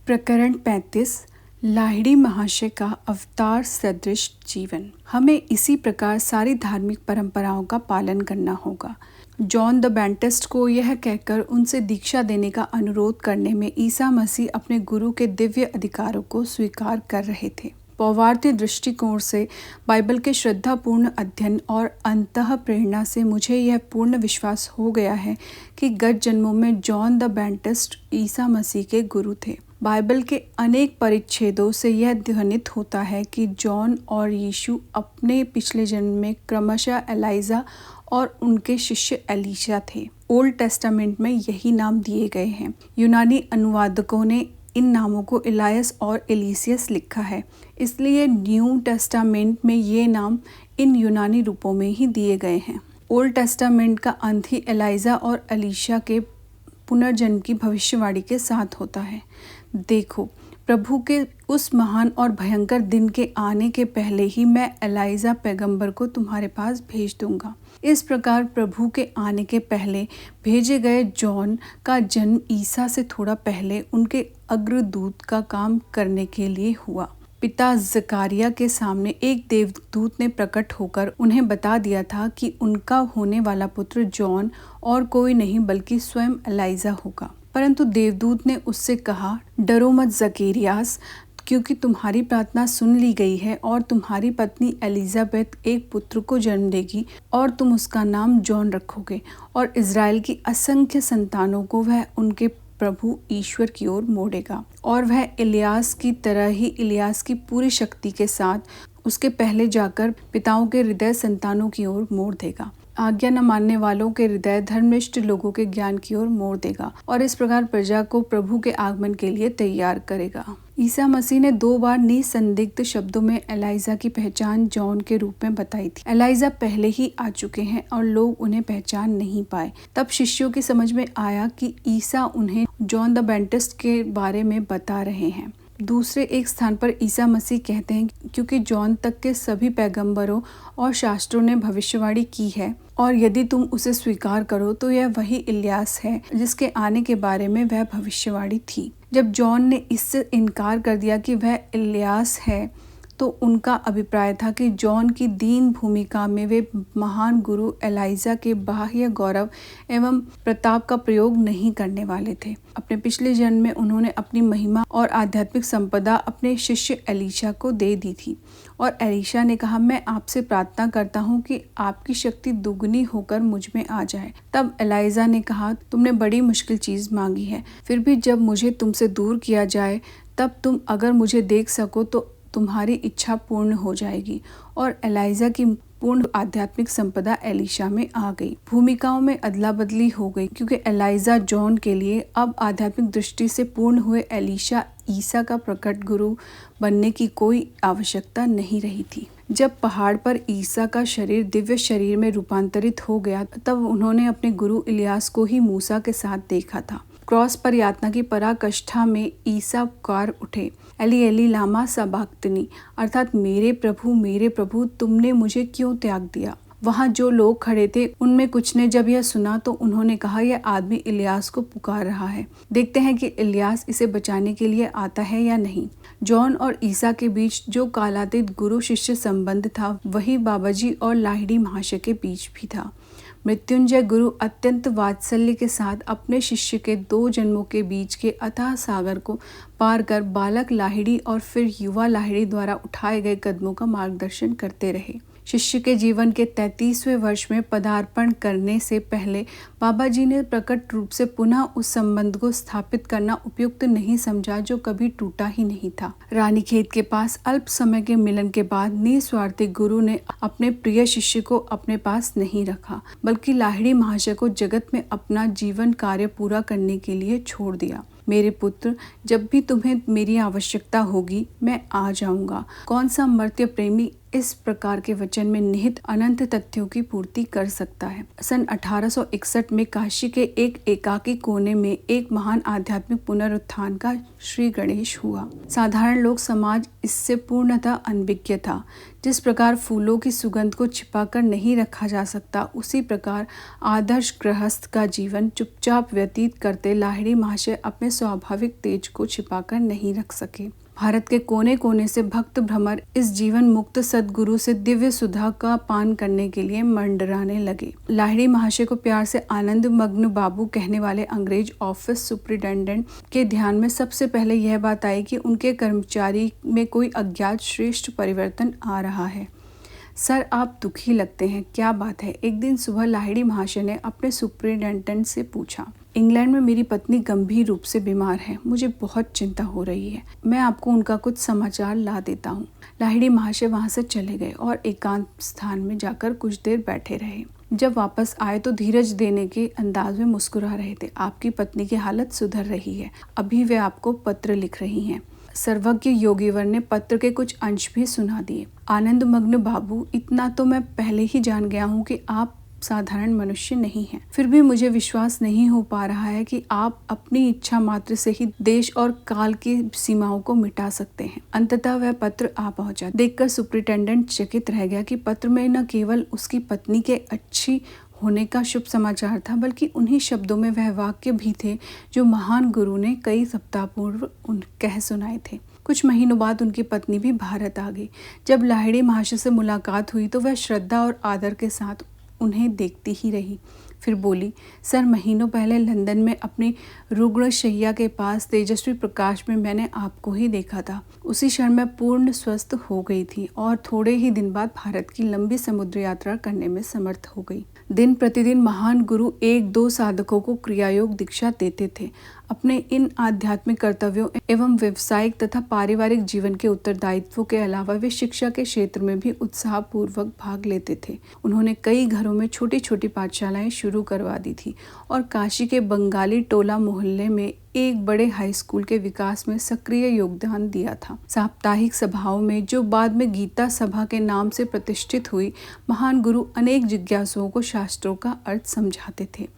प्रकरण 35 लाहिड़ी महाशय का अवतार सदृश जीवन। हमें इसी प्रकार सारी धार्मिक परंपराओं का पालन करना होगा। जॉन द बैप्टिस्ट को यह कहकर उनसे दीक्षा देने का अनुरोध करने में ईसा मसीह अपने गुरु के दिव्य अधिकारों को स्वीकार कर रहे थे। पौवार्ती दृष्टिकोण से बाइबल के श्रद्धापूर्ण अध्ययन और अंतः प्रेरणा से मुझे यह पूर्ण विश्वास हो गया है कि गत जन्मों में John the Baptist Isa Masih के गुरु थे। बाइबल के अनेक परिच्छेदों से यह ध्वनित होता है कि जॉन और यीशु अपने पिछले जन्म में क्रमशः एलाइजा और उनके शिष्य एलीशा थे। ओल्ड टेस्टामेंट में यही नाम दिए गए हैं। यूनानी अनुवादकों ने इन नामों को इलायस और एलिसियस लिखा है, इसलिए न्यू टेस्टामेंट में ये नाम इन यूनानी रूपों में ही दिए गए हैं। ओल्ड टेस्टामेंट का अंत ही एलाइजा और एलीशा के पुनर्जन्म की भविष्यवाणी के साथ होता है। देखो, प्रभु के उस महान और भयंकर दिन के आने के पहले ही मैं एलाइजा पैगंबर को तुम्हारे पास भेज दूंगा। इस प्रकार प्रभु के आने के पहले भेजे गए जॉन का जन्म ईसा से थोड़ा पहले उनके अग्रदूत का काम करने के लिए हुआ। पिता जकारिया के सामने एक देवदूत ने प्रकट होकर उन्हें बता दिया था कि उनका होने वाला पुत्र जॉन और कोई नहीं बल्कि स्वयं एलाइजा होगा। परंतु देवदूत ने उससे कहा, डरो मत जकेरियास, क्योंकि तुम्हारी प्रार्थना सुन ली गई है और तुम्हारी पत्नी एलिजाबेथ एक पुत्र को जन्म देगी और तुम उसका नाम जॉन रखोगे और इज़राइल की असंख्य संतानों को वह उनके प्रभु ईश्वर की ओर मोड़ेगा और वह इलियास की तरह ही इलियास की पूरी शक्ति के साथ उसके पहले जाकर पिताओं के हृदय संतानों की ओर मोड़ देगा, आज्ञा न मानने वालों के हृदय धर्मनिष्ठ लोगों के ज्ञान की ओर मोड़ देगा और इस प्रकार प्रजा को प्रभु के आगमन के लिए तैयार करेगा। ईसा मसीह ने 2 बार निसंदिग्ध शब्दों में एलाइजा की पहचान जॉन के रूप में बताई थी। एलाइजा पहले ही आ चुके हैं और लोग उन्हें पहचान नहीं पाए। तब शिष्यों की समझ में आया कि ईसा उन्हें जॉन द बैप्टिस्ट के बारे में बता रहे हैं। दूसरे एक स्थान पर ईसा मसीह कहते हैं, क्योंकि जॉन तक के सभी पैगंबरों और शास्त्रों ने भविष्यवाणी की है और यदि तुम उसे स्वीकार करो तो यह वही इलियास है जिसके आने के बारे में वह भविष्यवाणी थी। जब जॉन ने इससे इनकार कर दिया कि वह इलियास है, तो उनका अभिप्राय था कि जॉन की दीन भूमिका में वे महान गुरु एलाइजा के बाह्य गौरव एवं प्रताप का प्रयोग नहीं करने वाले थे। अपने पिछले जन्म में उन्होंने अपनी महिमा और आध्यात्मिक संपदा अपने शिष्य एलीशा को दे दी थी और एलीशा ने कहा, मैं आपसे प्रार्थना करता हूँ कि आपकी शक्ति दुगनी होकर मुझ में आ जाए। तब एलाइजा ने कहा, तुमने बड़ी मुश्किल चीज़ मांगी है, फिर भी जब मुझे तुमसे दूर किया जाए तब तुम अगर मुझे देख सको तो तुम्हारी इच्छा पूर्ण हो जाएगी। और एलाइजा की पूर्ण आध्यात्मिक संपदा एलीशा में आ गई। भूमिकाओं में अदला बदली हो गई, क्योंकि एलाइजा जॉन के लिए अब आध्यात्मिक दृष्टि से पूर्ण हुए एलीशा ईसा का प्रकट गुरु बनने की कोई आवश्यकता नहीं रही थी। जब पहाड़ पर ईसा का शरीर दिव्य शरीर में रूपांतरित हो गया, तब उन्होंने अपने गुरु इलियास को ही मूसा के साथ देखा था। क्रॉस पर यातना की पराकाष्ठा में ईसा पुकार उठे, एली एली लामा सबक्तनी, अर्थात मेरे प्रभु तुमने मुझे क्यों त्याग दिया। वहाँ जो लोग खड़े थे उनमें कुछ ने जब यह सुना तो उन्होंने कहा, यह आदमी इलियास को पुकार रहा है। देखते हैं कि इलियास इसे बचाने के लिए आता है या नहीं। जॉन और ईसा के बीच जो कालातीत गुरु शिष्य संबंध था, वही बाबाजी और लाहिड़ी महाशय के बीच भी था। मृत्युंजय गुरु अत्यंत वात्सल्य के साथ अपने शिष्य के 2 जन्मों के बीच के अथाह सागर को पार कर बालक लाहिड़ी और फिर युवा लाहिड़ी द्वारा उठाए गए कदमों का मार्गदर्शन करते रहे। शिष्य के जीवन के 33वें वर्ष में पदार्पण करने से पहले बाबाजी ने प्रकट रूप से पुनः उस संबंध को स्थापित करना उपयुक्त नहीं समझा जो कभी टूटा ही नहीं था। रानीखेत के पास अल्प समय के मिलन के बाद निस्वार्थी गुरु ने अपने प्रिय शिष्य को अपने पास नहीं रखा, बल्कि लाहिड़ी महाशय को जगत में अपना जीवन कार्य पूरा करने के लिए छोड़ दिया। मेरे पुत्र, जब भी तुम्हें मेरी आवश्यकता होगी मैं आ जाऊंगा। कौन सा मर्त्य प्रेमी इस प्रकार के वचन में निहित अनंत तथ्यों की पूर्ति कर सकता है। सन 1861 में काशी के एक एकाकी कोने में एक महान आध्यात्मिक पुनरुत्थान का श्री गणेश हुआ। साधारण लोक समाज इससे पूर्णतः अनभिज्ञ था। जिस प्रकार फूलों की सुगंध को छिपाकर नहीं रखा जा सकता, उसी प्रकार आदर्श गृहस्थ का जीवन चुपचाप व्यतीत करते लाहिड़ी महाशय अपने स्वाभाविक तेज को छिपाकर नहीं रख सके। भारत के कोने कोने से भक्त भ्रमर इस जीवन मुक्त सद्गुरु से दिव्य सुधा का पान करने के लिए मंडराने लगे। लाहिड़ी महाशय को प्यार से आनंद मग्न बाबू कहने वाले अंग्रेज ऑफिस सुपरिटेंडेंट के ध्यान में सबसे पहले यह बात आई कि उनके कर्मचारी में कोई अज्ञात श्रेष्ठ परिवर्तन आ रहा है। सर, आप दुखी लगते हैं, क्या बात है? एक दिन सुबह लाहिड़ी महाशय ने अपने सुपरिटेंडेंट से पूछा। इंग्लैंड में मेरी पत्नी गंभीर रूप से बीमार है, मुझे बहुत चिंता हो रही है। मैं आपको उनका कुछ समाचार ला देता हूँ। लाहिड़ी महाशय वहाँ से चले गए और एकांत स्थान में जाकर कुछ देर बैठे रहे। जब वापस आए तो धीरज देने के अंदाज में मुस्कुरा रहे थे। आपकी पत्नी की हालत सुधर रही है, अभी वे आपको पत्र लिख रही हैं। सर्वज्ञ योगीवर ने पत्र के कुछ अंश भी सुना दिए। आनंद मग्न बाबू, इतना तो मैं पहले ही जान गया हूँ कि आप साधारण मनुष्य नहीं हैं। फिर भी मुझे विश्वास नहीं हो पा रहा है कि आप अपनी इच्छा मात्र से ही देश और काल की सीमाओं को मिटा सकते हैं। अंततः वह पत्र आ पहुंचा। देखकर सुपरिटेंडेंट चकित रह गया कि पत्र में न केवल उसकी पत्नी के अच्छी होने का शुभ समाचार था, बल्कि उन्हीं शब्दों में वह वाक्य भी थे जो महान गुरु ने कई सप्ताह पूर्व कह सुनाए थे। कुछ महीनों बाद उनकी पत्नी भी भारत आ गई। जब लाहिड़ी महाशय से मुलाकात हुई तो वह श्रद्धा और आदर के साथ उन्हें देखती ही रही। फिर बोली, सर, महीनों पहले लंदन में अपनी रुग्ण शैया के पास तेजस्वी प्रकाश में मैंने आपको ही देखा था। उसी क्षण मैं पूर्ण स्वस्थ हो गई थी और थोड़े ही दिन बाद भारत की लंबी समुद्र यात्रा करने में समर्थ हो गई। दिन प्रतिदिन महान गुरु एक दो साधकों को क्रियायोग दीक्षा देते थे। अपने इन आध्यात्मिक कर्तव्यों एवं व्यवसायिक तथा पारिवारिक जीवन के उत्तरदायित्वों के अलावा वे शिक्षा के क्षेत्र में भी उत्साहपूर्वक भाग लेते थे। उन्होंने कई घरों में छोटी छोटी पाठशालाएं शुरू करवा दी थी और काशी के बंगाली टोला मोहल्ले में एक बड़े हाई स्कूल के विकास में सक्रिय योगदान दिया था। साप्ताहिक सभाओं में, जो बाद में गीता सभा के नाम से प्रतिष्ठित हुई, महान गुरु अनेक जिज्ञासुओं को शास्त्रों का अर्थ समझाते थे।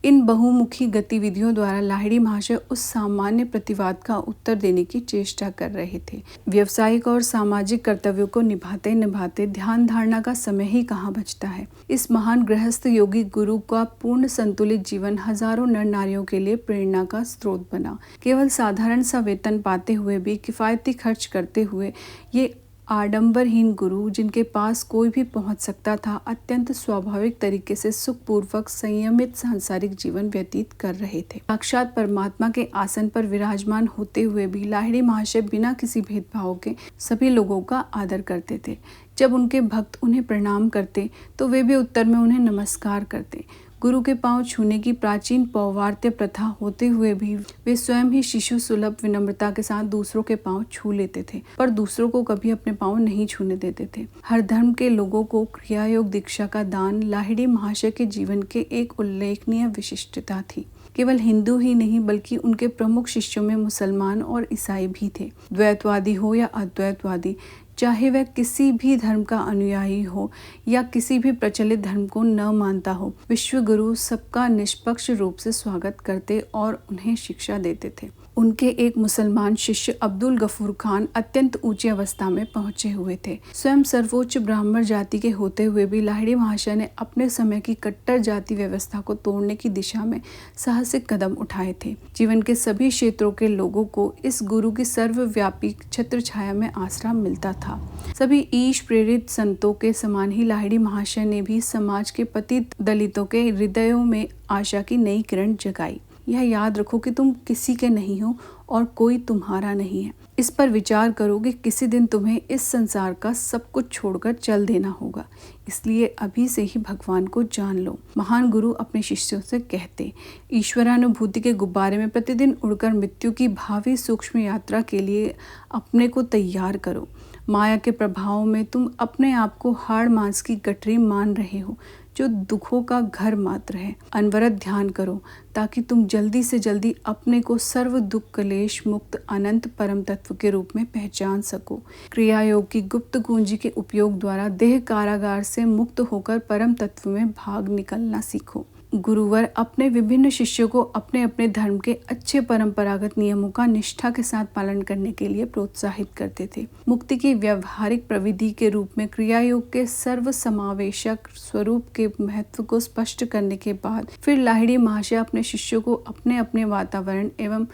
इन बहुमुखी गतिविधियों द्वारा लाहिड़ी महाशय उस सामान्य प्रतिवाद का उत्तर देने की चेष्टा कर रहे थे। व्यवसायिक और सामाजिक कर्तव्यों को निभाते निभाते ध्यान धारणा का समय ही कहाँ बचता है। इस महान गृहस्थ योगी गुरु का पूर्ण संतुलित जीवन हजारों नर नारियों के लिए प्रेरणा का स्रोत बना। केवल साधारण सा वेतन पाते हुए भी किफायती खर्च करते हुए ये आडंबरहीन गुरु, जिनके पास कोई भी पहुंच सकता था, अत्यंत स्वाभाविक तरीके से सुखपूर्वक संयमित सांसारिक जीवन व्यतीत कर रहे थे। साक्षात परमात्मा के आसन पर विराजमान होते हुए भी लाहिड़ी महाशय बिना किसी भेदभाव के सभी लोगों का आदर करते थे। जब उनके भक्त उन्हें प्रणाम करते तो वे भी उत्तर में उन्हें नमस्कार करते। गुरु के पांव छूने की प्राचीन पौवार्त्य प्रथा होते हुए भी वे स्वयं ही शिशु सुलभ विनम्रता के साथ दूसरों के पांव छू लेते थे, पर दूसरों को कभी अपने पांव नहीं छूने देते थे। हर धर्म के लोगों को क्रियायोग दीक्षा का दान लाहिड़ी महाशय के जीवन के एक उल्लेखनीय विशिष्टता थी। केवल हिंदू ही नहीं, बल्कि उनके प्रमुख शिष्यों में मुसलमान और ईसाई भी थे। द्वैतवादी हो या अद्वैतवादी, चाहे वह किसी भी धर्म का अनुयायी हो या किसी भी प्रचलित धर्म को न मानता हो, विश्व गुरु सबका निष्पक्ष रूप से स्वागत करते और उन्हें शिक्षा देते थे। उनके एक मुसलमान शिष्य अब्दुल गफूर खान अत्यंत ऊंची अवस्था में पहुंचे हुए थे। स्वयं सर्वोच्च ब्राह्मण जाति के होते हुए भी लाहिड़ी महाशय ने अपने समय की कट्टर जाति व्यवस्था को तोड़ने की दिशा में साहसिक कदम उठाए थे। जीवन के सभी क्षेत्रों के लोगों को इस गुरु की सर्वव्यापी छत्र छाया में आसरा मिलता था। सभी ईश प्रेरित संतों के समान ही लाहिड़ी महाशय ने भी समाज के पतित दलितों के हृदयों में आशा की नई किरण जगाई। यह याद रखो कि तुम किसी के नहीं हो और कोई तुम्हारा नहीं है। इस पर विचार करो कि किसी दिन तुम्हें इस संसार का सब कुछ छोड़कर चल देना होगा, इसलिए अभी से ही भगवान को जान लो। महान गुरु अपने शिष्यों से कहते, ईश्वरानुभूति के गुब्बारे में प्रतिदिन उड़कर मृत्यु की भावी सूक्ष्म यात्रा के लिए अपने को तैयार करो। माया के प्रभाव में तुम अपने आप को हाड़ मांस की गठरी मान रहे हो। जो दुखों का घर मात्र है। अनवरत ध्यान करो ताकि तुम जल्दी से जल्दी अपने को सर्व दुख क्लेश मुक्त अनंत परम तत्व के रूप में पहचान सको। क्रिया योग की गुप्त कुंजी के उपयोग द्वारा देह कारागार से मुक्त होकर परम तत्व में भाग निकलना सीखो। गुरुवर अपने विभिन्न शिष्यों को अपने अपने धर्म के अच्छे परंपरागत नियमों का निष्ठा के साथ पालन करने के लिए प्रोत्साहित करते थे। मुक्ति की व्यवहारिक प्रविधि के रूप में क्रिया योग के सर्व समावेशक स्वरूप के महत्व को स्पष्ट करने के बाद फिर लाहिड़ी महाशय अपने शिष्यों को अपने अपने वातावरण एवं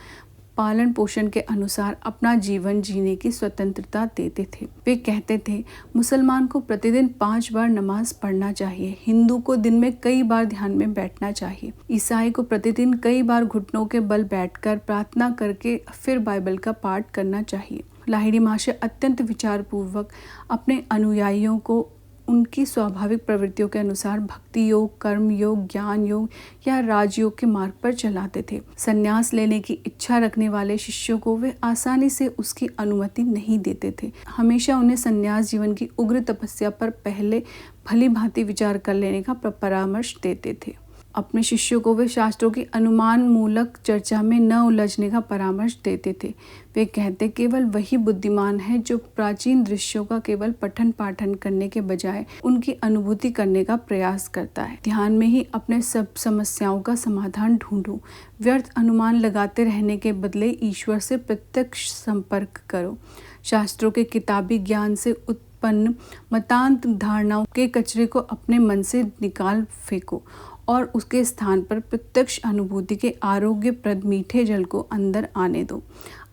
पालन पोषण के अनुसार अपना जीवन जीने की स्वतंत्रता देते थे। वे कहते थे, मुसलमान को प्रतिदिन 5 बार नमाज पढ़ना चाहिए, हिंदू को दिन में कई बार ध्यान में बैठना चाहिए, ईसाई को प्रतिदिन कई बार घुटनों के बल बैठकर प्रार्थना करके फिर बाइबल का पाठ करना चाहिए। लाहिड़ी महाशय अत्यंत विचारपूर्वक अपने अनुयायियों को उनकी स्वाभाविक प्रवृत्तियों के अनुसार भक्ति योग, कर्म योग, ज्ञान योग या राजयोग के मार्ग पर चलाते थे। संन्यास लेने की इच्छा रखने वाले शिष्यों को वे आसानी से उसकी अनुमति नहीं देते थे। हमेशा उन्हें संन्यास जीवन की उग्र तपस्या पर पहले भली भांति विचार कर लेने का परामर्श देते थे। अपने शिष्यों को वे शास्त्रों की अनुमान मूलक चर्चा में न उलझने का परामर्श देते थे। वे कहते, केवल वही बुद्धिमान है जो प्राचीन दृश्यों का केवल पठन पाठन करने के बजाय उनकी अनुभूति करने का प्रयास करता है। ध्यान में ही अपने सब समस्याओं का समाधान ढूंढो। व्यर्थ अनुमान लगाते रहने के बदले ईश्वर से प्रत्यक्ष संपर्क करो। शास्त्रों के किताबी ज्ञान से उत्पन्न मतांत धारणाओं के कचरे को अपने मन से निकाल फेंको और उसके स्थान पर प्रत्यक्ष अनुभूति के आरोग्यप्रद मीठे जल को अंदर आने दो।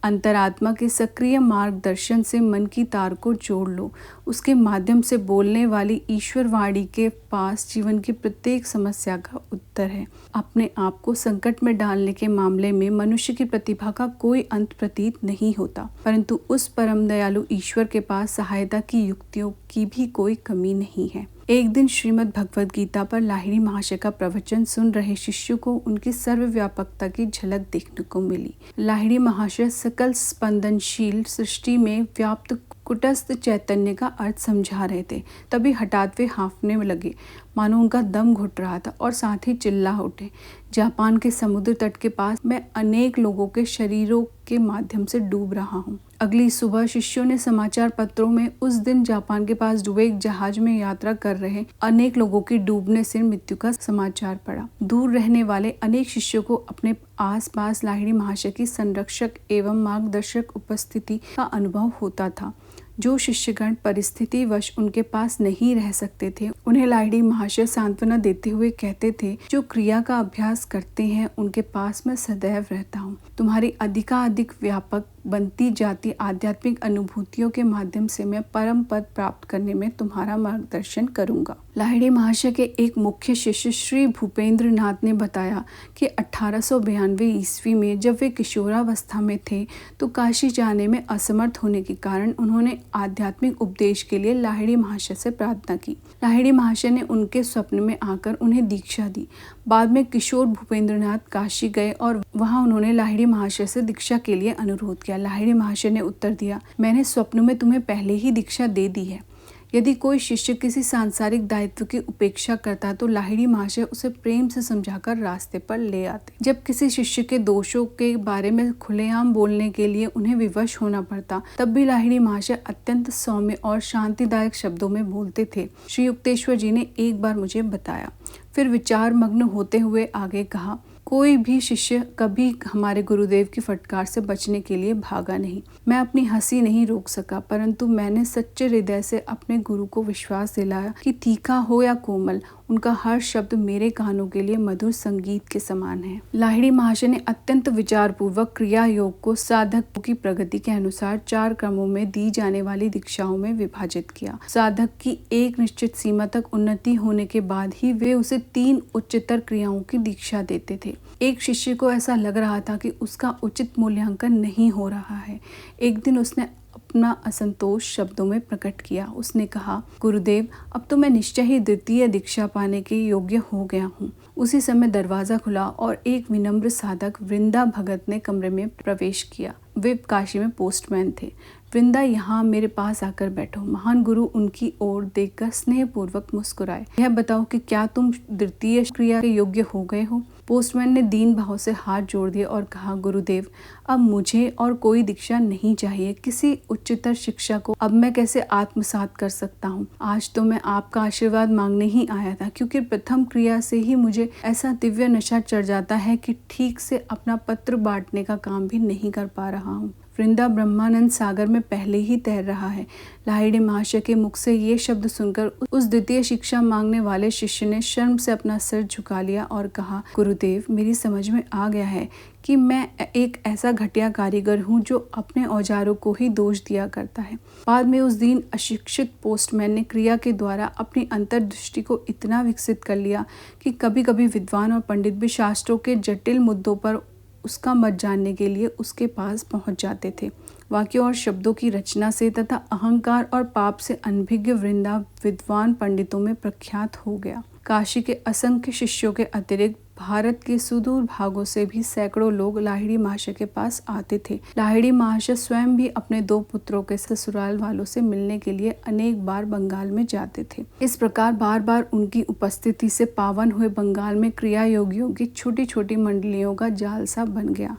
अंतरात्मा के सक्रिय मार्गदर्शन से मन की तार को जोड़ लो। उसके माध्यम से बोलने वाली ईश्वर वाणी के पास जीवन की प्रत्येक समस्या का उत्तर है। अपने आप को संकट में डालने के मामले में मनुष्य की प्रतिभा का कोई अंत प्रतीत नहीं होता, परंतु उस परम दयालु ईश्वर के पास सहायता की युक्तियों की भी कोई कमी नहीं है। एक दिन श्रीमद् भगवद गीता पर लाहिड़ी महाशय का प्रवचन सुन रहे शिष्यों को उनकी सर्वव्यापकता की झलक देखने को मिली। लाहिड़ी महाशय सकल स्पंदनशील सृष्टि में व्याप्त कुटस्थ चैतन्य का अर्थ समझा रहे थे। तभी हठात वे हाँफने लगे, मानो उनका दम घुट रहा था और साथ ही चिल्ला उठे, जापान के समुद्र तट के पास मैं अनेक लोगों के शरीरों के माध्यम से डूब रहा हूँ। अगली सुबह शिष्यों ने समाचार पत्रों में उस दिन जापान के पास डूबे एक जहाज में यात्रा कर रहे अनेक लोगों की डूबने से मृत्यु का समाचार पढ़ा। दूर रहने वाले अनेक शिष्यों को अपने आसपास लाहिड़ी महाशय की संरक्षक एवं मार्गदर्शक उपस्थिति का अनुभव होता था। जो शिष्यगण परिस्थितिवश उनके पास नहीं रह सकते थे, उन्हें लाहिड़ी महाशय सांत्वना देते हुए कहते थे, जो क्रिया का अभ्यास करते हैं उनके पास मैं सदैव रहता हूँ। तुम्हारी अधिकाधिक व्यापक बनती जाती आध्यात्मिक अनुभूतियों के माध्यम से मैं परम पद प्राप्त करने में तुम्हारा मार्गदर्शन करूंगा। लाहिड़ी महाशय के एक मुख्य शिष्य श्री भूपेंद्र नाथ ने बताया कि 1892 ईस्वी में जब वे किशोरावस्था में थे तो काशी जाने में असमर्थ होने के कारण उन्होंने आध्यात्मिक उपदेश के लिए लाहिड़ी महाशय से प्रार्थना की। लाहिड़ी महाशय ने उनके स्वप्न में आकर उन्हें दीक्षा दी। बाद में किशोर भूपेंद्रनाथ काशी गए और वहां उन्होंने लाहिड़ी महाशय से दीक्षा के लिए अनुरोध किया। लाहिड़ी महाशय ने उत्तर दिया, मैंने स्वप्न में तुम्हें पहले ही दीक्षा दे दी है। यदि कोई शिष्य किसी सांसारिक दायित्व की उपेक्षा करता तो लाहिड़ी महाशय उसे प्रेम से समझाकर रास्ते पर ले आते। जब किसी शिष्य के दोषों के बारे में खुलेआम बोलने के लिए उन्हें विवश होना पड़ता, तब भी लाहिड़ी महाशय अत्यंत सौम्य और शांतिदायक शब्दों में बोलते थे। श्री युक्तेश्वर जी ने एक बार मुझे बताया। फिर विचार मग्न होते हुए आगे कहा, कोई भी शिष्य कभी हमारे गुरुदेव की फटकार से बचने के लिए भागा नहीं। मैं अपनी हंसी नहीं रोक सका, परंतु मैंने सच्चे हृदय से अपने गुरु को विश्वास दिलाया कि तीखा हो या कोमल, उनका हर शब्द मेरे कानों के लिए मधुर संगीत के समान है। लाहिड़ी महाशय ने अत्यंत विचारपूर्वक क्रिया योग को साधक की प्रगति के अनुसार 4 क्रमों में दी जाने वाली दीक्षाओं में विभाजित किया। साधक की एक निश्चित सीमा तक उन्नति होने के बाद ही वे उसे 3 उच्चतर क्रियाओं की दीक्षा देते थे। एक शिष्य को ऐसा लग रहा था कि उसका उचित मूल्यांकन नहीं हो रहा है। एक दिन उसने अपना असंतोष शब्दों में प्रकट किया। उसने कहा, गुरुदेव, अब तो मैं निश्चय ही द्वितीय दीक्षा पाने के योग्य हो गया हूँ। उसी समय दरवाजा खुला और एक विनम्र साधक वृंदा भगत ने कमरे में प्रवेश किया। वे काशी में पोस्टमैन थे। वृंदा, यहाँ मेरे पास आकर बैठो। महान गुरु उनकी ओर देखकर स्नेहपूर्वक मुस्कुराए। यह बताओ कि क्या तुम द्वितीय क्रिया के योग्य हो गए हो? पोस्टमैन ने दीन भाव से हाथ जोड़ दिए और कहा, गुरुदेव, अब मुझे और कोई दीक्षा नहीं चाहिए। किसी उच्चतर शिक्षा को अब मैं कैसे आत्मसात कर सकता हूँ? आज तो मैं आपका आशीर्वाद मांगने ही आया था, क्योंकि प्रथम क्रिया से ही मुझे ऐसा दिव्य नशा चढ़ जाता है कि ठीक से अपना पत्र बांटने का काम भी नहीं कर पा रहा हूँ। वृंदा ब्रह्मानंद सागर में पहले ही तैर रहा है। लाहिड़ी महाशय के मुख से ये शब्द सुनकर उस द्वितीय शिक्षा मांगने वाले शिष्य ने शर्म से अपना सिर झुका लिया और कहा, गुरुदेव, मेरी समझ में आ गया है कि मैं एक ऐसा घटिया कारीगर हूँ जो अपने औजारों को ही दोष दिया करता है। बाद में उस दिन अशिक्षित पोस्टमैन ने क्रिया के द्वारा अपनी अंतर्दृष्टि को इतना विकसित कर लिया कि कभी कभी विद्वान और पंडित भी शास्त्रों के जटिल मुद्दों पर उसका मत जानने के लिए उसके पास पहुंच जाते थे। वाक्यों और शब्दों की रचना से तथा अहंकार और पाप से अनभिज्ञ वृंदा विद्वान पंडितों में प्रख्यात हो गया। काशी के असंख्य शिष्यों के अतिरिक्त भारत के सुदूर भागों से भी सैकड़ों लोग लाहिड़ी महाशय के पास आते थे। लाहिड़ी महाशय स्वयं भी अपने 2 पुत्रों के ससुराल वालों से मिलने के लिए अनेक बार बंगाल में जाते थे। इस प्रकार बार बार उनकी उपस्थिति से पावन हुए बंगाल में क्रिया योगियों की छोटी छोटी मंडलियों का जाल सा बन गया।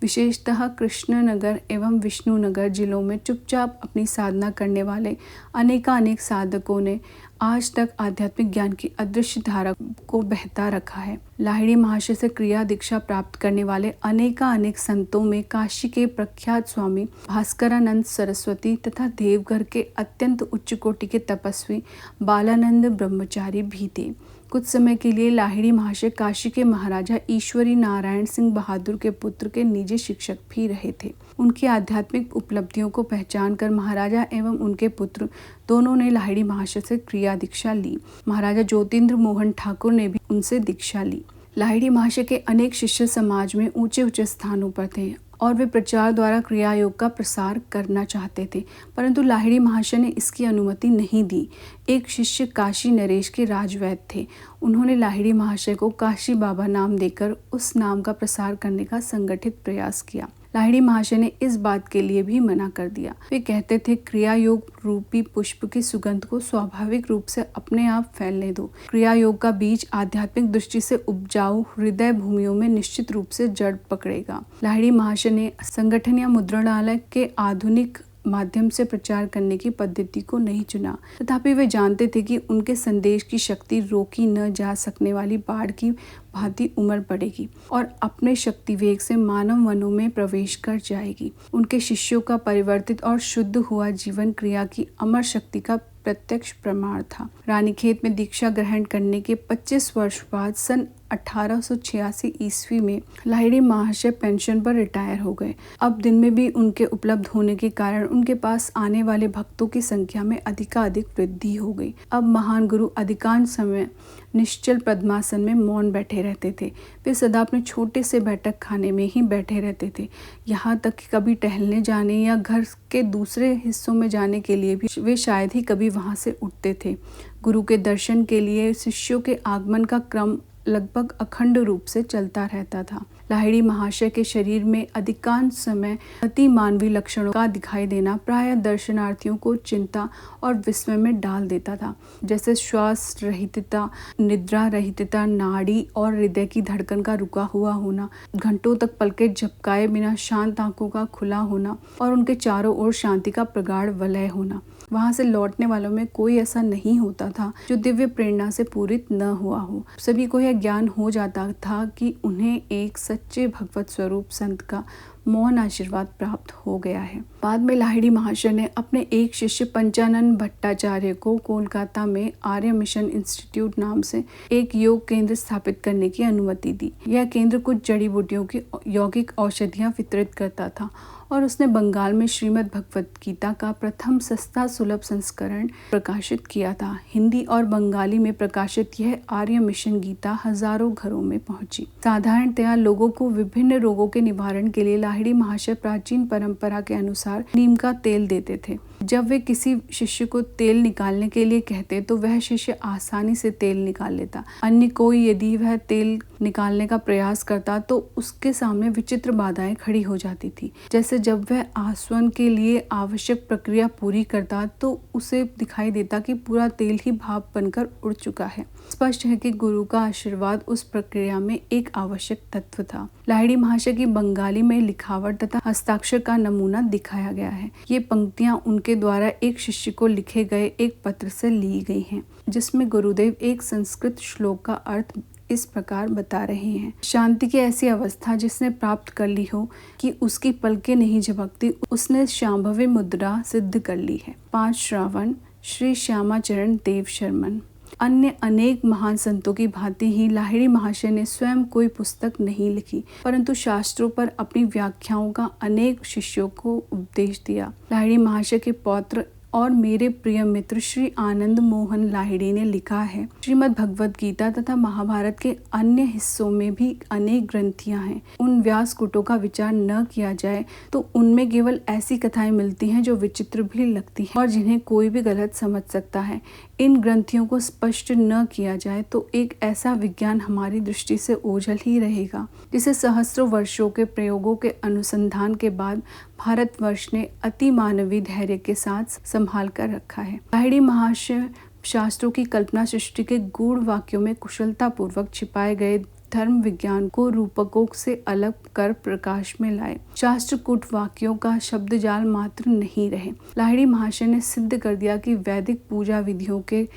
विशेषतः कृष्णनगर एवं विष्णुनगर जिलों में चुपचाप अपनी साधना करने वाले अनेकानेक साधकों ने आज तक आध्यात्मिक ज्ञान की अदृश्य धारा को बहता रखा है। लाहिड़ी महाशय से क्रिया दीक्षा प्राप्त करने वाले अनेकानेक संतों में काशी के प्रख्यात स्वामी भास्करानंद सरस्वती तथा देवघर के अत्यंत उच्च कोटि के तपस्वी बालानंद ब्रह्मचारी भी थे। कुछ समय के लिए लाहिड़ी महाशय काशी के महाराजा ईश्वरी नारायण सिंह बहादुर के पुत्र के निजी शिक्षक भी रहे थे। उनकी आध्यात्मिक उपलब्धियों को पहचान कर महाराजा एवं उनके पुत्र दोनों ने लाहिड़ी महाशय से क्रिया दीक्षा ली। महाराजा ज्योतिन्द्र मोहन ठाकुर ने भी उनसे दीक्षा ली। लाहिड़ी महाशय के अनेक शिष्य समाज में ऊंचे ऊंचे स्थानों पर थे और वे प्रचार द्वारा क्रिया योग का प्रसार करना चाहते थे, परंतु लाहिड़ी महाशय ने इसकी अनुमति नहीं दी। एक शिष्य काशी नरेश के राजवैद्य थे। उन्होंने लाहिड़ी महाशय को काशी बाबा नाम देकर उस नाम का प्रसार करने का संगठित प्रयास किया। लाहिड़ी महाशय ने इस बात के लिए भी मना कर दिया। वे कहते थे, क्रिया योग रूपी पुष्प की सुगंध को स्वाभाविक रूप से अपने आप फैलने दो। क्रिया योग का बीज आध्यात्मिक दृष्टि से उपजाऊ हृदय भूमियों में निश्चित रूप से जड़ पकड़ेगा। लाहिड़ी महाशय ने संगठन या मुद्रणालय के आधुनिक माध्यम से प्रचार करने की पद्धति को नहीं चुना, तथापि वे जानते थे कि उनके संदेश की शक्ति रोकी न जा सकने वाली बाढ़ की भांति उमड़ पड़ेगी और अपने शक्ति वेग से मानव वनों में प्रवेश कर जाएगी। उनके शिष्यों का परिवर्तित और शुद्ध हुआ जीवन क्रिया की अमर शक्ति का प्रत्यक्ष प्रमाण था। रानीखेत में दीक्षा ग्रहण करने के 25 वर्ष बाद सन 1886 ईस्वी में लाहिड़ी महाशय पेंशन पर रिटायर हो गए। अब दिन में भी उनके उपलब्ध होने के कारण उनके पास आने वाले भक्तों की संख्या में अधिकाधिक वृद्धि हो गई। अब महान गुरु अधिकांश समय निश्चल पद्मासन में मौन बैठे रहते थे। वे सदा अपने छोटे से बैठक खाने में ही बैठे रहते थे। यहाँ तक कि कभी टहलने जाने या घर के दूसरे हिस्सों में जाने के लिए भी वे शायद ही कभी वहाँ से उठते थे। गुरु के दर्शन के लिए शिष्यों के आगमन का क्रम लगभग अखंड रूप से चलता रहता था। लाहिड़ी महाशय के शरीर में अधिकांश समय अति मानवीय लक्षणों का दिखाई देना प्रायः दर्शनार्थियों को चिंता और विस्मय में डाल देता था, जैसे श्वास रहितता, निद्रा रहितता, नाड़ी और हृदय की धड़कन का रुका हुआ होना, घंटों तक पलकें झपकाए बिना शांत आंखों का खुला होना और उनके चारों ओर शांति का प्रगाढ़ वलय होना। वहां से लौटने वालों में कोई ऐसा नहीं होता था जो दिव्य प्रेरणा से पूरित न हुआ हो। सभी को यह ज्ञान हो जाता था कि उन्हें एक सच्चे भगवत स्वरूप संत का मौन आशीर्वाद प्राप्त हो गया है। बाद में लाहिड़ी महाशय ने अपने एक शिष्य पंचानन भट्टाचार्य को कोलकाता में आर्य मिशन इंस्टीट्यूट नाम से एक योग केंद्र स्थापित करने की अनुमति दी। यह केंद्र कुछ जड़ी बूटियों की यौगिक औषधियां वितरित करता था और उसने बंगाल में श्रीमद् भगवत गीता का प्रथम सस्ता सुलभ संस्करण प्रकाशित किया था। हिंदी और बंगाली में प्रकाशित यह आर्य मिशन गीता हजारों घरों में पहुंची। साधारणतया लोगों को विभिन्न रोगों के निवारण के लिए लाहिड़ी महाशय प्राचीन परंपरा के अनुसार नीम का तेल देते थे। जब वे किसी शिष्य को तेल निकालने के लिए कहते तो वह शिष्य आसानी से तेल निकाल लेता। अन्य कोई यदि वह तेल निकालने का प्रयास करता तो उसके सामने विचित्र बाधाएं खड़ी हो जाती थी। जैसे जब वह आसवन के लिए आवश्यक प्रक्रिया पूरी करता तो उसे दिखाई देता कि पूरा तेल ही भाप बनकर उड़ चुका है। स्पष्ट है कि गुरु का आशीर्वाद उस प्रक्रिया में एक आवश्यक तत्व था। लाहिड़ी महाशय की बंगाली में लिखावट तथा हस्ताक्षर का नमूना दिखाया गया है। ये पंक्तियां उनके द्वारा एक शिष्य को लिखे गए एक पत्र से ली गई हैं, जिसमें गुरुदेव एक संस्कृत श्लोक का अर्थ इस प्रकार बता रहे हैं। शांति की ऐसी अवस्था जिसने प्राप्त कर ली हो कि उसकी पलकें नहीं झपकती, उसने शांभवी मुद्रा सिद्ध कर ली है। 5 श्रावण श्री श्यामाचरण देव शर्मन। अन्य अनेक महान संतों की भांति ही लाहिड़ी महाशय ने स्वयं कोई पुस्तक नहीं लिखी, परंतु शास्त्रों पर अपनी व्याख्याओं का अनेक शिष्यों को उपदेश दिया। लाहिड़ी महाशय के पौत्र और मेरे प्रिय मित्र श्री आनंद मोहन लाहिड़ी ने लिखा है, श्रीमद् भगवद गीता तथा महाभारत के अन्य हिस्सों में भी अनेक ग्रंथियां हैं। उन व्यासकूटों का विचार न किया जाए तो उनमें केवल ऐसी कथाएं मिलती हैं जो विचित्र भी लगती हैं और जिन्हें कोई भी गलत समझ सकता है। इन ग्रंथियों को स्पष्ट न किया जाए तो एक ऐसा विज्ञान हमारी दृष्टि से ओझल ही रहेगा, जिसे सहस्रों वर्षों के प्रयोगों के अनुसंधान के बाद भारतवर्ष ने अति मानवीय धैर्य के साथ संभाल कर रखा है। लाहिड़ी महाशय शास्त्रों की कल्पना सृष्टि के गूढ़ वाक्यों में कुशलता पूर्वक छिपाए गए धर्म विज्ञान को रूपकों से अलग कर प्रकाश में लाए। शास्त्र कूट वाक्यों का शब्द जाल मात्र नहीं रहे। लाहिड़ी महाशय ने सिद्ध कर दिया कि वैदिक पूजा विधियों के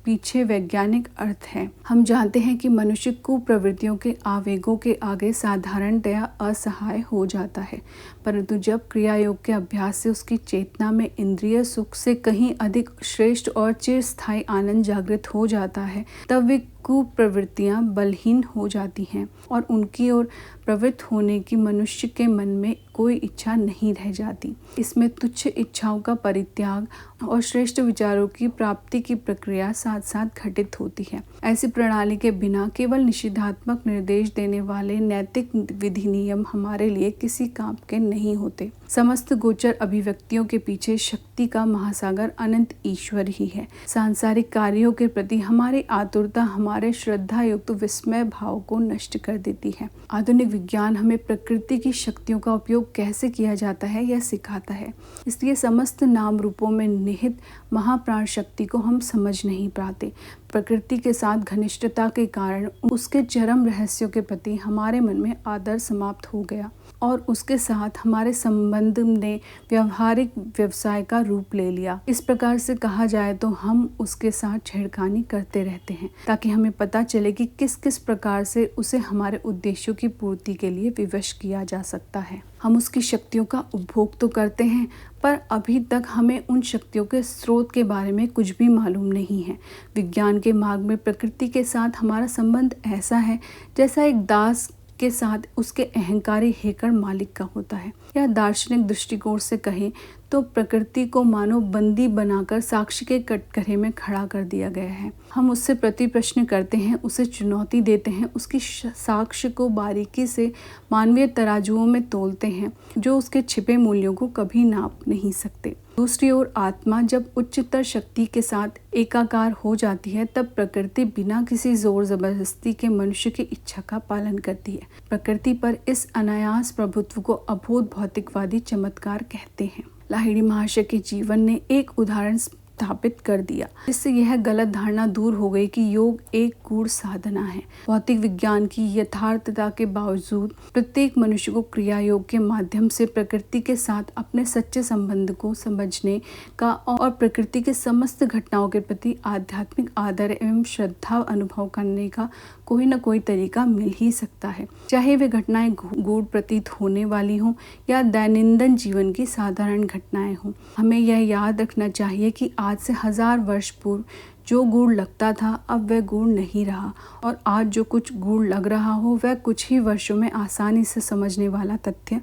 पीछे वैज्ञानिक अर्थ है। हम जानते हैं कि मनुष्य कुप्रवृत्तियों के आवेगों के आगे साधारणतया असहाय हो जाता है, परंतु जब क्रिया योग के अभ्यास से उसकी चेतना में इंद्रिय सुख से कहीं अधिक श्रेष्ठ और चिरस्थायी आनंद जागृत हो जाता है, तब वे कुप्रवृत्तियां बलहीन हो जाती हैं और उनकी ओर प्रवृत्त होने की मनुष्य के मन में कोई इच्छा नहीं रह जाती। इसमें तुच्छ इच्छाओं का परित्याग और श्रेष्ठ विचारों की प्राप्ति की प्रक्रिया साथ साथ घटित होती है। ऐसी प्रणाली के बिना केवल निषेधात्मक निर्देश देने वाले नैतिक विधि नियम हमारे लिए किसी काम के नहीं होते। समस्त गोचर अभिव्यक्तियों के पीछे शक्ति का महासागर अनंत ईश्वर ही है। सांसारिक कार्यों के प्रति हमारी आतुरता हमारे श्रद्धा युक्त विस्मय भाव को नष्ट कर देती है। आधुनिक विज्ञान हमें प्रकृति की शक्तियों का उपयोग कैसे किया जाता है यह सिखाता है, इसलिए समस्त नाम रूपों में निहित महाप्राण शक्ति को हम समझ नहीं पाते। प्रकृति के साथ घनिष्ठता के कारण उसके चरम रहस्यों के प्रति हमारे मन में आदर समाप्त हो गया और उसके साथ हमारे संबंध ने व्यवहारिक व्यवसाय का रूप ले लिया। इस प्रकार से कहा जाए तो हम उसके साथ छेड़खानी करते रहते हैं ताकि हमें पता चले कि किस किस प्रकार से उसे हमारे उद्देश्यों की पूर्ति के लिए विवश किया जा सकता है। हम उसकी शक्तियों का उपभोग तो करते हैं, पर अभी तक हमें उन शक्तियों के स्रोत के बारे में कुछ भी मालूम नहीं है। विज्ञान के मार्ग में प्रकृति के साथ हमारा संबंध ऐसा है जैसा एक दास के साथ उसके अहंकारी हेकर मालिक का होता है। या दार्शनिक दृष्टिकोण से कहें तो प्रकृति को मानो बंदी बनाकर साक्ष्य के कटघरे में खड़ा कर दिया गया है। हम उससे प्रति प्रश्न करते हैं, उसे चुनौती देते हैं, उसकी साक्ष्य को बारीकी से मानवीय तराजुओं में तोलते हैं जो उसके छिपे मूल्यों को कभी नाप नहीं सकते। दूसरी ओर आत्मा जब उच्चतर शक्ति के साथ एकाकार हो जाती है, तब प्रकृति बिना किसी जोर जबरदस्ती के मनुष्य की इच्छा का पालन करती है। प्रकृति पर इस अनायास प्रभुत्व को अभूत भौतिकवादी चमत्कार कहते हैं। लाहिड़ी महाशय के जीवन ने एक उदाहरण स्थापित कर दिया, जिससे यह गलत धारणा दूर हो गई कि योग एक गूढ़ साधना है। भौतिक विज्ञान की यथार्थता के बावजूद प्रत्येक मनुष्य को क्रिया योग के माध्यम से प्रकृति के साथ अपने सच्चे संबंध को समझने का और प्रकृति के समस्त घटनाओं के प्रति आध्यात्मिक आदर एवं श्रद्धा अनुभव करने का कोई न कोई तरीका मिल ही सकता है, चाहे वे घटनाएं गूढ़ प्रतीत होने वाली हों या दैनंदिन जीवन की साधारण घटनाएं हों। हमें यह याद रखना चाहिए कि आज से 1000 वर्ष पूर्व जो गूढ़ लगता था अब वह गूढ़ नहीं रहा, और आज जो कुछ गूढ़ लग रहा हो वह कुछ ही वर्षों में आसानी से समझने वाला तथ्य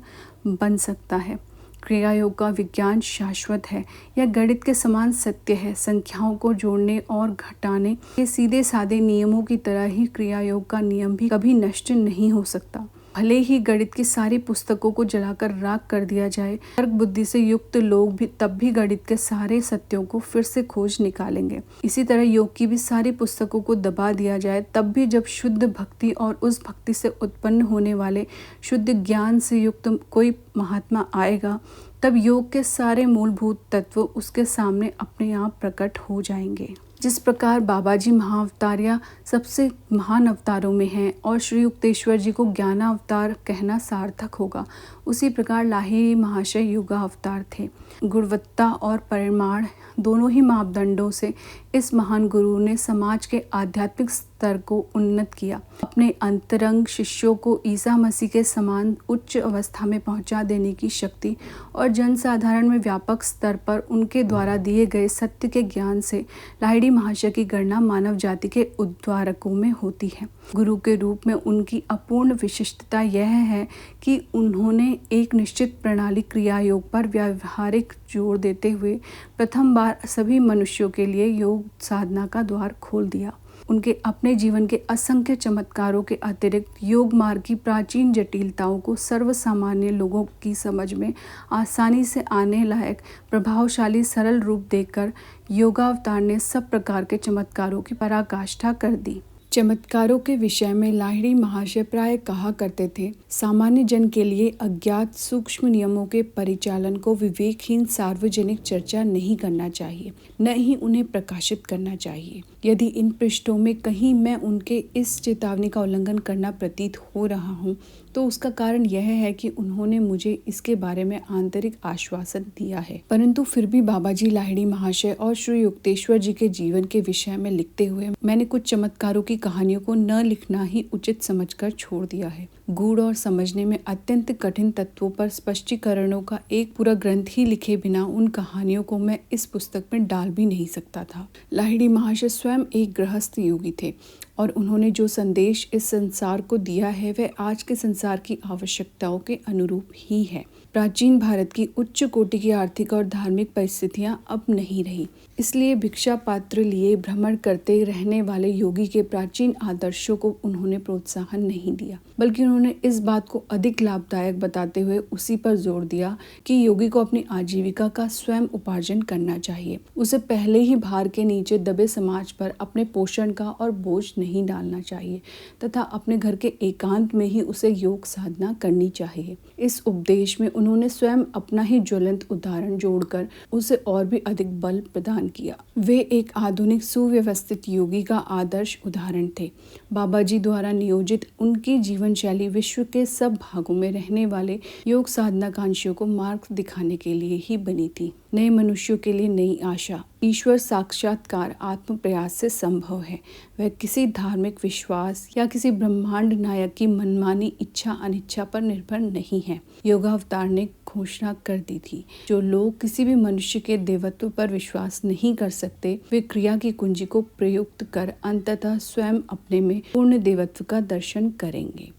बन सकता है। क्रिया योग का विज्ञान शाश्वत है, यह गणित के समान सत्य है। संख्याओं को जोड़ने और घटाने के सीधे साधे नियमों की तरह ही क्रिया योग का नियम भी कभी नष्ट नहीं हो सकता। भले ही गणित की सारी पुस्तकों को जलाकर राख कर दिया जाए, तर्क बुद्धि से युक्त लोग भी तब भी गणित के सारे सत्यों को फिर से खोज निकालेंगे। इसी तरह योग की भी सारी पुस्तकों को दबा दिया जाए, तब भी जब शुद्ध भक्ति और उस भक्ति से उत्पन्न होने वाले शुद्ध ज्ञान से युक्त कोई महात्मा आएगा, तब योग के सारे मूलभूत तत्व उसके सामने अपने आप प्रकट हो जाएंगे। जिस प्रकार बाबाजी महाअवतारिया सबसे महान अवतारों में हैं और श्री युक्तेश्वर जी को ज्ञानावतार कहना सार्थक होगा, उसी प्रकार लाहिड़ी महाशय युगा अवतार थे। गुणवत्ता और परिमाण दोनों ही मापदंडों से इस महान गुरु ने समाज के आध्यात्मिक स्तर को उन्नत किया। अपने अंतरंग शिष्यों को ईसा मसीह के समान उच्च अवस्था में पहुंचा देने की शक्ति और जनसाधारण में व्यापक स्तर पर उनके द्वारा दिए गए सत्य के ज्ञान से लाहिड़ी महाशय की गणना मानव जाति के उद्धारकों में होती है। गुरु के रूप में उनकी अपूर्ण विशिष्टता यह है कि उन्होंने एक निश्चित प्रणाली क्रिया योग पर व्यावहारिक जोर देते हुए प्रथम बार सभी मनुष्यों के लिए योग साधना का द्वार खोल दिया। उनके अपने जीवन के असंख्य चमत्कारों के अतिरिक्त योग मार्ग की प्राचीन जटिलताओं को सर्वसामान्य लोगों की समझ में आसानी से आने लायक प्रभावशाली सरल रूप देकर योगावतार ने सब प्रकार के चमत्कारों की पराकाष्ठा कर दी। चमत्कारों के विषय में लाहिड़ी महाशय प्राय कहा करते थे, सामान्य जन के लिए अज्ञात सूक्ष्म नियमों के परिचालन को विवेकहीन सार्वजनिक चर्चा नहीं करना चाहिए, न ही उन्हें प्रकाशित करना चाहिए। यदि इन पृष्ठों में कहीं मैं उनके इस चेतावनी का उल्लंघन करना प्रतीत हो रहा हूँ, तो उसका कारण यह है कि उन्होंने मुझे इसके बारे में आंतरिक आश्वासन दिया है। परंतु फिर भी बाबाजी लाहिड़ी महाशय और श्री युक्तेश्वर जी के जीवन के विषय में लिखते हुए मैंने कुछ चमत्कारों की कहानियों को न लिखना ही उचित समझकर छोड़ दिया है। गूढ़ और समझने में अत्यंत कठिन तत्वों पर स्पष्टीकरणों का एक पूरा ग्रंथ ही लिखे बिना उन कहानियों को मैं इस पुस्तक में डाल भी नहीं सकता था। लाहिड़ी महाशय स्वयं एक गृहस्थ योगी थे और उन्होंने जो संदेश इस संसार को दिया है वह आज के संसार की आवश्यकताओं के अनुरूप ही है। प्राचीन भारत की उच्च कोटि की आर्थिक और धार्मिक परिस्थितियां अब नहीं रही, इसलिए भिक्षा पात्र लिए भ्रमण करते रहने वाले योगी के प्राचीन आदर्शों को उन्होंने प्रोत्साहन नहीं दिया, बल्कि उन्होंने इस बात को अधिक लाभदायक बताते हुए उसी पर जोर दिया कि योगी को अपनी आजीविका का स्वयं उपार्जन करना चाहिए। उसे पहले ही भार के नीचे दबे समाज पर अपने पोषण का और बोझ नहीं डालना चाहिए तथा अपने घर के एकांत में ही उसे योग साधना करनी चाहिए। इस उपदेश में उन्होंने स्वयं अपना ही ज्वलंत उदाहरण जोड़कर उसे और भी अधिक बल प्रदान किया। वे एक आधुनिक सुव्यवस्थित योगी का आदर्श उदाहरण थे। बाबाजी द्वारा नियोजित उनकी जीवन शैली विश्व के सब भागों में रहने वाले योग साधनाकांक्षियों को मार्ग दिखाने के लिए ही बनी थी। नए मनुष्यों के लिए नई आशा, ईश्वर साक्षात्कार आत्म प्रयास से संभव है। वह किसी धार्मिक विश्वास या किसी ब्रह्मांड नायक की मनमानी इच्छा अनिच्छा पर निर्भर नहीं है। योगावतार ने घोषणा कर दी थी, जो लोग किसी भी मनुष्य के देवत्व पर विश्वास नहीं कर सकते, वे क्रिया की कुंजी को प्रयुक्त कर अंततः स्वयं अपने में पूर्ण देवत्व का दर्शन करेंगे।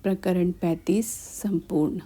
प्रकरण 35 संपूर्ण।